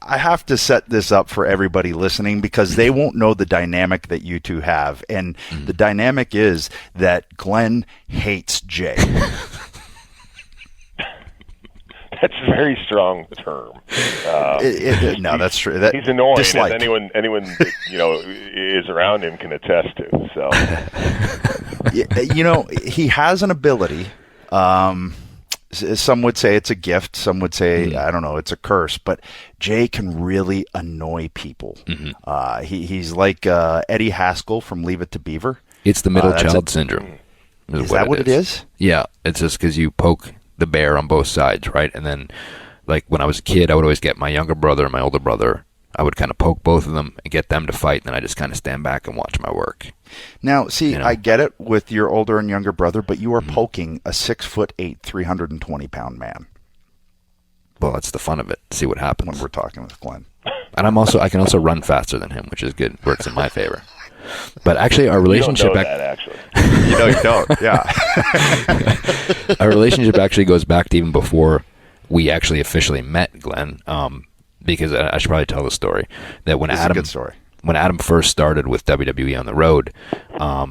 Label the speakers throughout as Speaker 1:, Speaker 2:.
Speaker 1: I have to set this up for everybody listening because they won't know the dynamic that you two have. And the dynamic is that Glenn hates Jay.
Speaker 2: That's a very strong term.
Speaker 1: No, that's true.
Speaker 2: He's annoying,
Speaker 1: dislike.
Speaker 2: as anyone that is around him can attest to. So,
Speaker 1: he has an ability. Some would say it's a gift. Some would say, I don't know, it's a curse. But Jay can really annoy people. He's like Eddie Haskell from Leave It to Beaver.
Speaker 3: It's the middle child syndrome.
Speaker 1: Is that what it is?
Speaker 3: Yeah, it's just because you poke the bear on both sides, right? And then, like, when I was a kid, I would always get my younger brother and my older brother. I would kind of poke both of them and get them to fight, and then I just kind of stand back and watch my work.
Speaker 1: Now, see, I get it with your older and younger brother, but you are poking a 6'8", 320-pound man.
Speaker 3: Well, that's the fun of it. See what happens
Speaker 1: when we're talking with Glenn.
Speaker 3: And I can also run faster than him, which is good. Works in my favor. But actually, our relationship...
Speaker 2: You don't know that, actually.
Speaker 1: You don't, yeah.
Speaker 3: Our relationship actually goes back to even before we actually officially met, Glenn, because I should probably tell the story. That when
Speaker 1: a good story.
Speaker 3: When Adam first started with WWE on the road, I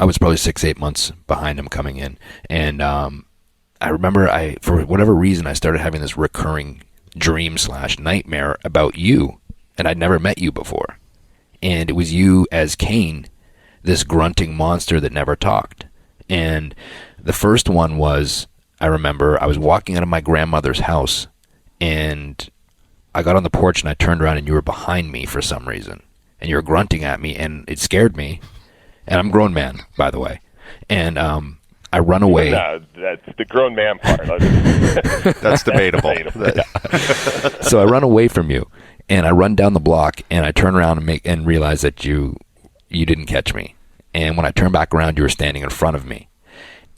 Speaker 3: was probably 6-8 months behind him coming in. And I remember for whatever reason, I started having this recurring dream/nightmare about you, and I'd never met you before. And it was you as Kane, this grunting monster that never talked. And the first one was, I remember I was walking out of my grandmother's house, and I got on the porch and I turned around and you were behind me for some reason. And you were grunting at me, and it scared me. And I'm a grown man, by the way. And I run away.
Speaker 2: No, that's the grown man part.
Speaker 1: That's debatable.
Speaker 3: So I run away from you. And I run down the block, and I turn around and realize that you didn't catch me. And when I turn back around, you were standing in front of me.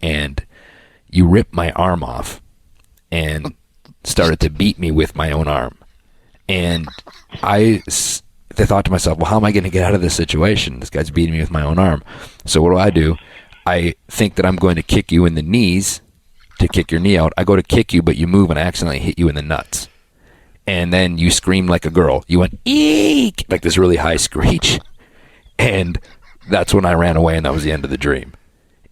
Speaker 3: And you ripped my arm off and started to beat me with my own arm. And I thought to myself, well, how am I going to get out of this situation? This guy's beating me with my own arm. So what do? I think that I'm going to kick you in the knees to kick your knee out. I go to kick you, but you move, and I accidentally hit you in the nuts. And then you screamed like a girl. You went, eek, like this really high screech. And that's when I ran away, and that was the end of the dream.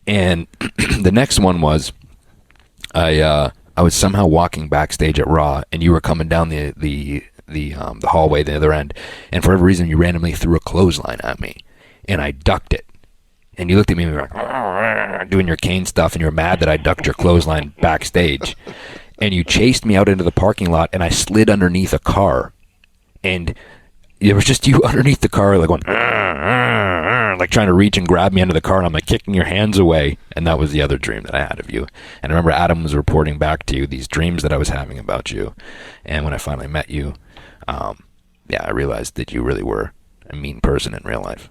Speaker 3: And the next one was, I was somehow walking backstage at Raw, and you were coming down the hallway the other end, and for whatever reason, you randomly threw a clothesline at me, and I ducked it. And you looked at me and you were like, doing your Kane stuff, and you were mad that I ducked your clothesline backstage. And you chased me out into the parking lot, and I slid underneath a car. And it was just you underneath the car, like going, like trying to reach and grab me under the car, and I'm like kicking your hands away. And that was the other dream that I had of you. And I remember Adam was reporting back to you these dreams that I was having about you. And when I finally met you, I realized that you really were a mean person in real life.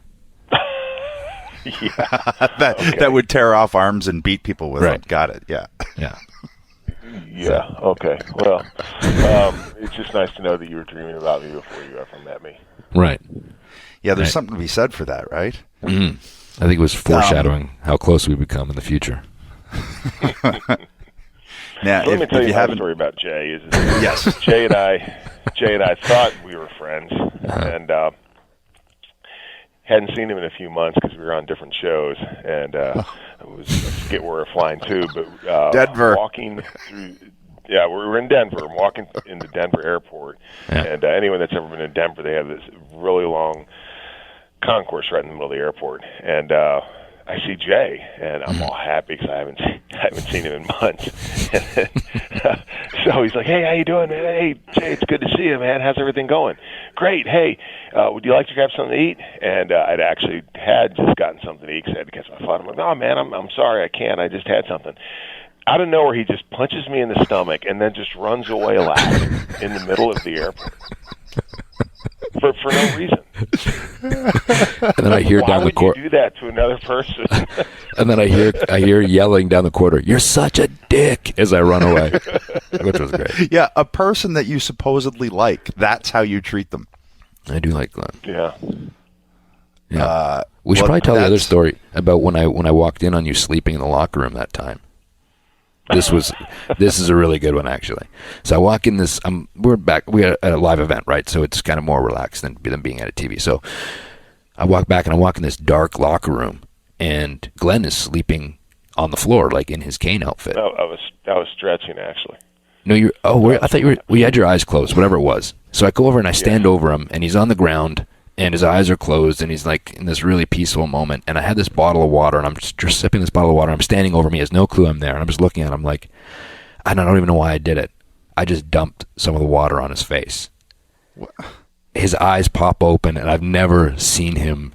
Speaker 1: That would tear off arms and beat people with it. Got it. Yeah.
Speaker 2: Yeah. Okay. Well, it's just nice to know that you were dreaming about me before you ever met me.
Speaker 3: Right.
Speaker 1: Yeah. There's something to be said for that, right?
Speaker 3: Mm-hmm. I think it was foreshadowing how close we become in the future.
Speaker 2: Now, let me tell you a story about Jay.
Speaker 1: Yes.
Speaker 2: Jay and I thought we were friends, and hadn't seen him in a few months because we were on different shows, and I forget where we're flying to, but
Speaker 1: Denver.
Speaker 2: Walking through, we're in Denver. I'm walking in the Denver airport, and anyone that's ever been in Denver, they have this really long concourse right in the middle of the airport, and I see Jay, and I'm all happy because I haven't seen him in months. So he's like, "Hey, how you doing, man? Hey, Jay, it's good to see you, man. How's everything going? Great. Hey, would you like to grab something to eat?" And I'd actually had just gotten something to eat because I had to catch my flight. I'm like, "No, man, I'm sorry, I can't. I just had something." Out of nowhere, he just punches me in the stomach and then just runs away laughing in the middle of the airport. For no reason.
Speaker 3: And then I hear down the corridor.
Speaker 2: Why would you do that to another person?
Speaker 3: And then I hear yelling down the corridor, "You're such a dick!" as I run away, which was great.
Speaker 1: Yeah, a person that you supposedly like. That's how you treat them.
Speaker 3: I do like Glenn.
Speaker 2: Yeah.
Speaker 3: Yeah. We should probably tell the other story about when I walked in on you sleeping in the locker room that time. This is a really good one, actually. So I walk in this. We're at a live event, right? So it's kind of more relaxed than being at a TV. So I walk back and I walk in this dark locker room, and Glenn is sleeping on the floor, like in his Kane outfit.
Speaker 2: No, I was stretching actually.
Speaker 3: No, I thought you had your eyes closed, whatever it was. So I go over and I stand over him, and he's on the ground, and his eyes are closed, and he's like in this really peaceful moment. And I had this bottle of water, and I'm just sipping this bottle of water. I'm standing over him. He has no clue I'm there, and I'm just looking at him like, I don't even know why I did it. I just dumped some of the water on his face. What? His eyes pop open, and I've never seen him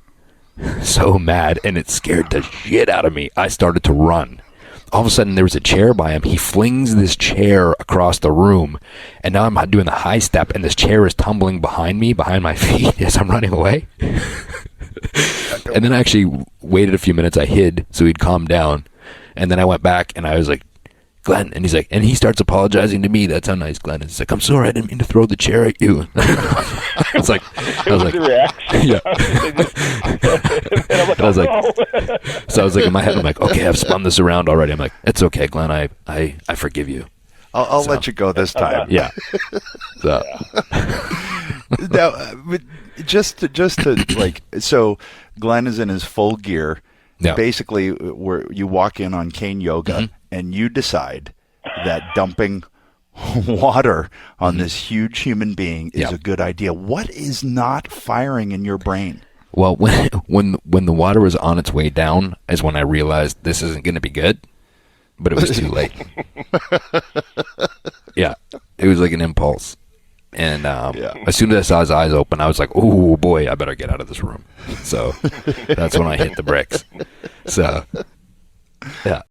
Speaker 3: so mad, and it scared the shit out of me. I started to run. All of a sudden, there was a chair by him. He flings this chair across the room, and now I'm doing the high step, and this chair is tumbling behind my feet as I'm running away. And then I actually waited a few minutes. I hid so he'd calm down, and then I went back, and I was like, Glenn, and he's like, and he starts apologizing to me. That's how nice Glenn is. He's like, I'm sorry, I didn't mean to throw the chair at you. I was like, yeah. I was like, so I was like in my head, I'm like, okay, I've spun this around already. I'm like, it's okay, Glenn, I forgive you.
Speaker 1: I'll let you go this time.
Speaker 3: Yeah. So
Speaker 1: now, just to like, so Glenn is in his full gear.
Speaker 3: Yeah.
Speaker 1: Basically, where you walk in on Kane Yoga and you decide that dumping water on this huge human being is a good idea. What is not firing in your brain?
Speaker 3: Well, when the water was on its way down is when I realized this isn't going to be good, but it was too late. Yeah, it was like an impulse. And as soon as I saw his eyes open, I was like, oh, boy, I better get out of this room. So that's when I hit the bricks. So, yeah.